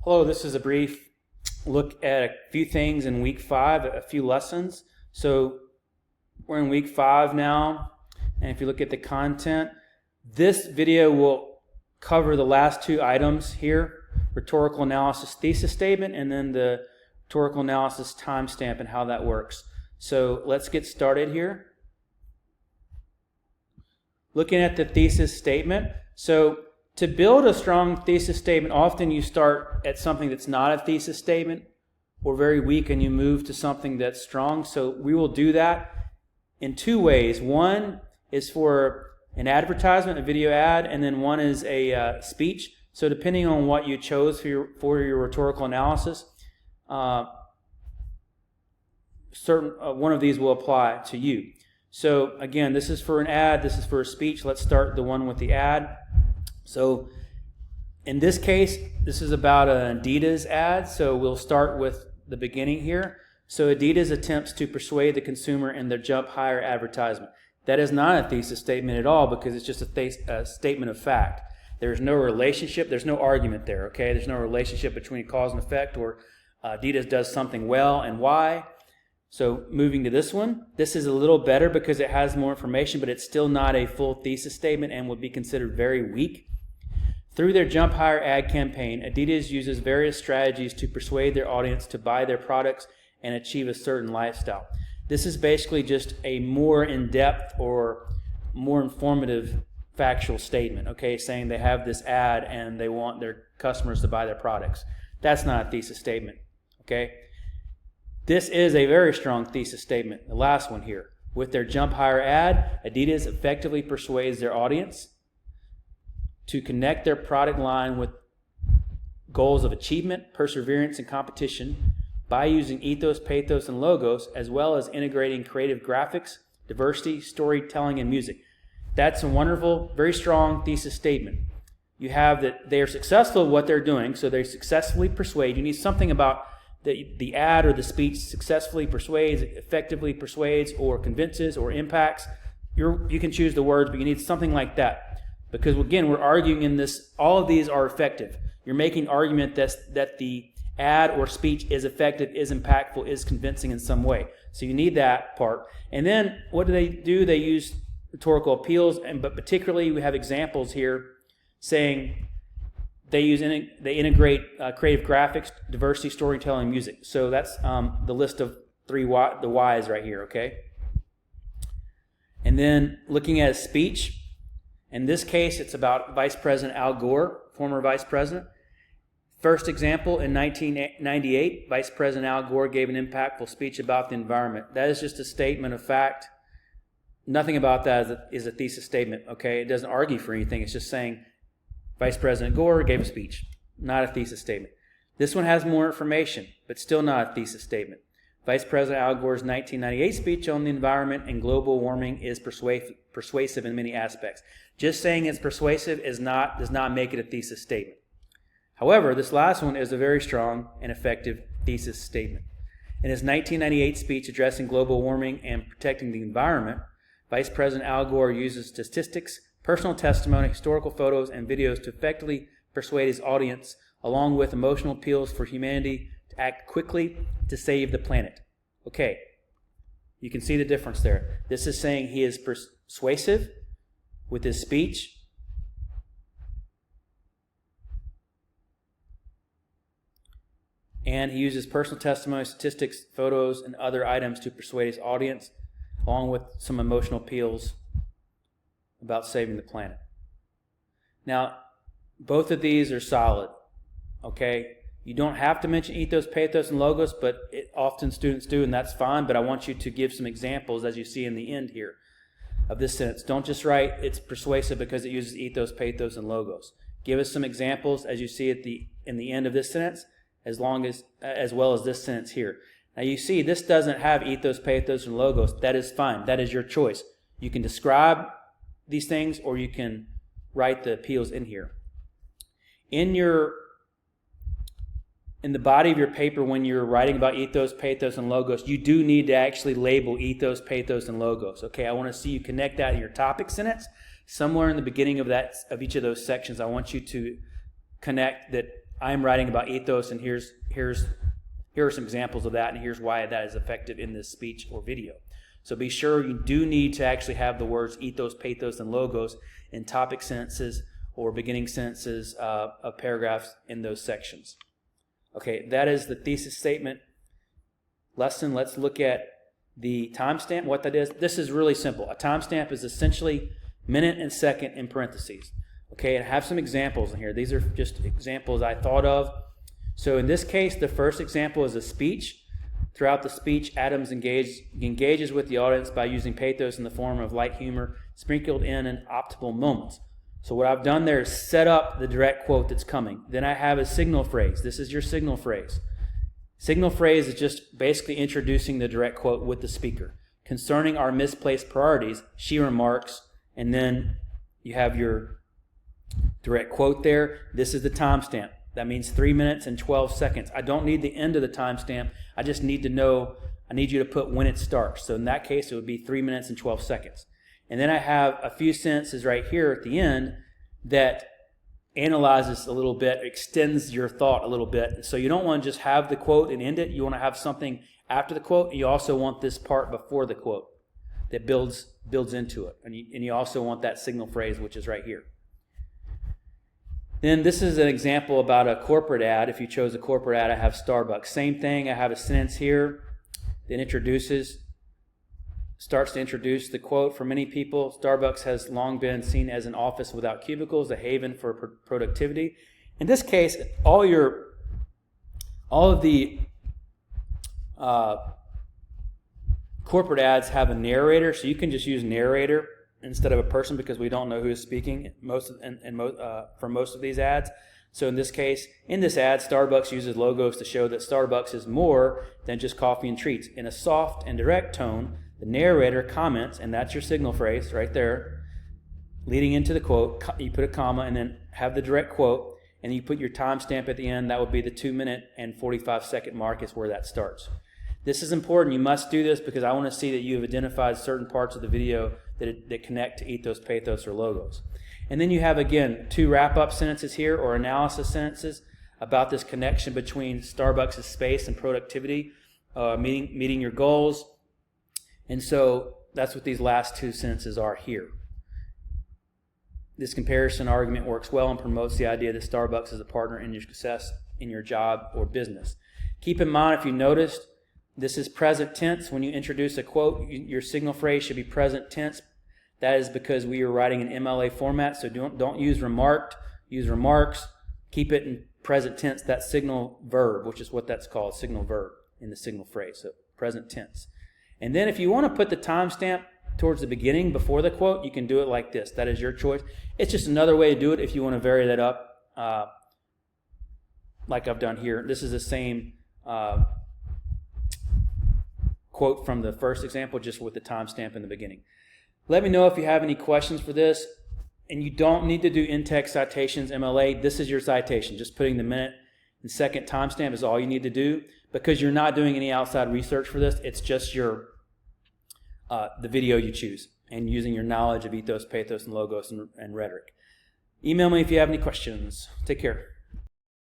Hello, this is a brief look at a few things in week 5, a few lessons. So we're in week 5 now, and if you look at the content, this video will cover the last 2 items here, rhetorical analysis thesis statement, and then the rhetorical analysis timestamp and how that works. So let's get started here. Looking at the thesis statement. So to build a strong thesis statement, often you start at something that's not a thesis statement or very weak and you move to something that's strong. So we will do that in 2 ways. One is for an advertisement, a video ad, and then one is a speech. So depending on what you chose for your rhetorical analysis, one of these will apply to you. So again, this is for an ad, this is for a speech. Let's start the one with the ad. So in this case, this is about an Adidas ad. So we'll start with the beginning here. So Adidas attempts to persuade the consumer in their jump higher advertisement. That is not a thesis statement at all because it's just a statement of fact. There's no relationship, there's no argument there, okay? There's no relationship between cause and effect or Adidas does something well and why. So moving to this one, this is a little better because it has more information, but it's still not a full thesis statement and would be considered very weak. Through their Jump Higher ad campaign, Adidas uses various strategies to persuade their audience to buy their products and achieve a certain lifestyle. This is basically just a more in-depth or more informative factual statement, okay, saying they have this ad and they want their customers to buy their products. That's not a thesis statement, okay? This is a very strong thesis statement, the last one here. With their Jump Higher ad, Adidas effectively persuades their audience to connect their product line with goals of achievement, perseverance, and competition by using ethos, pathos, and logos, as well as integrating creative graphics, diversity, storytelling, and music. That's a wonderful, very strong thesis statement. You have that they are successful at what they're doing, so they successfully persuade. You need something about the ad or the speech successfully persuades, effectively persuades, or convinces, or impacts. You can choose the words, but you need something like that. Because again, we're arguing in this, all of these are effective. You're making argument that the ad or speech is effective, is impactful, is convincing in some way. So you need that part. And then what do? They use rhetorical appeals, but particularly we have examples here saying they integrate creative graphics, diversity, storytelling, music. So that's the list of the whys right here, okay? And then looking at a speech, in this case, it's about Vice President Al Gore, former Vice President. First example, in 1998, Vice President Al Gore gave an impactful speech about the environment. That is just a statement of fact. Nothing about that is a thesis statement, okay? It doesn't argue for anything. It's just saying Vice President Gore gave a speech, not a thesis statement. This one has more information, but still not a thesis statement. Vice President Al Gore's 1998 speech on the environment and global warming is persuasive in many aspects. Just saying it's persuasive does not make it a thesis statement. However, this last one is a very strong and effective thesis statement. In his 1998 speech addressing global warming and protecting the environment, Vice President Al Gore uses statistics, personal testimony, historical photos, and videos to effectively persuade his audience, along with emotional appeals for humanity to act quickly to save the planet. Okay, you can see the difference there. This is saying he is persuasive with his speech. And he uses personal testimony, statistics, photos, and other items to persuade his audience, along with some emotional appeals about saving the planet. Now, both of these are solid, okay? You don't have to mention ethos, pathos, and logos, but often students do, and that's fine, but I want you to give some examples as you see in the end here of this sentence. Don't just write it's persuasive because it uses ethos, pathos, and logos. Give us some examples as you see in the end of this sentence, as well as this sentence here. Now you see this doesn't have ethos, pathos, and logos. That is fine. That is your choice. You can describe these things or you can write the appeals in here. In the body of your paper, when you're writing about ethos, pathos, and logos, you do need to actually label ethos, pathos, and logos. Okay, I want to see you connect that in your topic sentence. Somewhere in the beginning of each of those sections, I want you to connect that I'm writing about ethos, and here are some examples of that, and here's why that is effective in this speech or video. So be sure you do need to actually have the words ethos, pathos, and logos in topic sentences or beginning sentences of paragraphs in those sections. Okay, that is the thesis statement lesson. Let's look at the timestamp, what that is. This is really simple. A timestamp is essentially minute and second in parentheses. Okay, and I have some examples in here. These are just examples I thought of. So in this case, the first example is a speech. Throughout the speech, Adams engages with the audience by using pathos in the form of light humor sprinkled in optimal moments. So what I've done there is set up the direct quote that's coming. Then I have a signal phrase. This is your signal phrase. Signal phrase is just basically introducing the direct quote with the speaker. Concerning our misplaced priorities, she remarks, and then you have your direct quote there. This is the timestamp. That means 3 minutes and 12 seconds. I don't need the end of the timestamp. I just need to know, I need you to put when it starts. So in that case, it would be 3 minutes and 12 seconds. And then I have a few sentences right here at the end that analyzes a little bit, extends your thought a little bit. So you don't want to just have the quote and end it. You want to have something after the quote. And you also want this part before the quote that builds into it. And you also want that signal phrase, which is right here. Then this is an example about a corporate ad. If you chose a corporate ad, I have Starbucks. Same thing, I have a sentence here that starts to introduce the quote. For many people, Starbucks has long been seen as an office without cubicles, a haven for productivity. In this case, all of the corporate ads have a narrator, so you can just use narrator instead of a person because we don't know who is speaking for most of these ads. So in this case, in this ad, Starbucks uses logos to show that Starbucks is more than just coffee and treats. In a soft and direct tone, the narrator comments, and that's your signal phrase right there, leading into the quote. You put a comma and then have the direct quote, and you put your timestamp at the end. That would be the 2 minute and 45 second mark is where that starts. This is important. You must do this because I want to see that you have identified certain parts of the video that connect to ethos, pathos, or logos. And then you have, again, 2 wrap-up sentences here or analysis sentences about this connection between Starbucks' space and productivity, meeting your goals. And so that's what these last 2 sentences are here. This comparison argument works well and promotes the idea that Starbucks is a partner in your success in your job or business. Keep in mind, if you noticed, this is present tense. When you introduce a quote, your signal phrase should be present tense. That is because we are writing in MLA format, so don't use remarked, use remarks. Keep it in present tense, that signal verb, which is what that's called, signal verb in the signal phrase, so present tense. And then if you want to put the timestamp towards the beginning before the quote, you can do it like this. That is your choice. It's just another way to do it if you want to vary that up like I've done here. This is the same quote from the first example, just with the timestamp in the beginning. Let me know if you have any questions for this. And you don't need to do in-text citations, MLA. This is your citation. Just putting the minute and second timestamp is all you need to do because you're not doing any outside research for this. It's just your the video you choose and using your knowledge of ethos, pathos, and logos and rhetoric. Email me if you have any questions. Take care.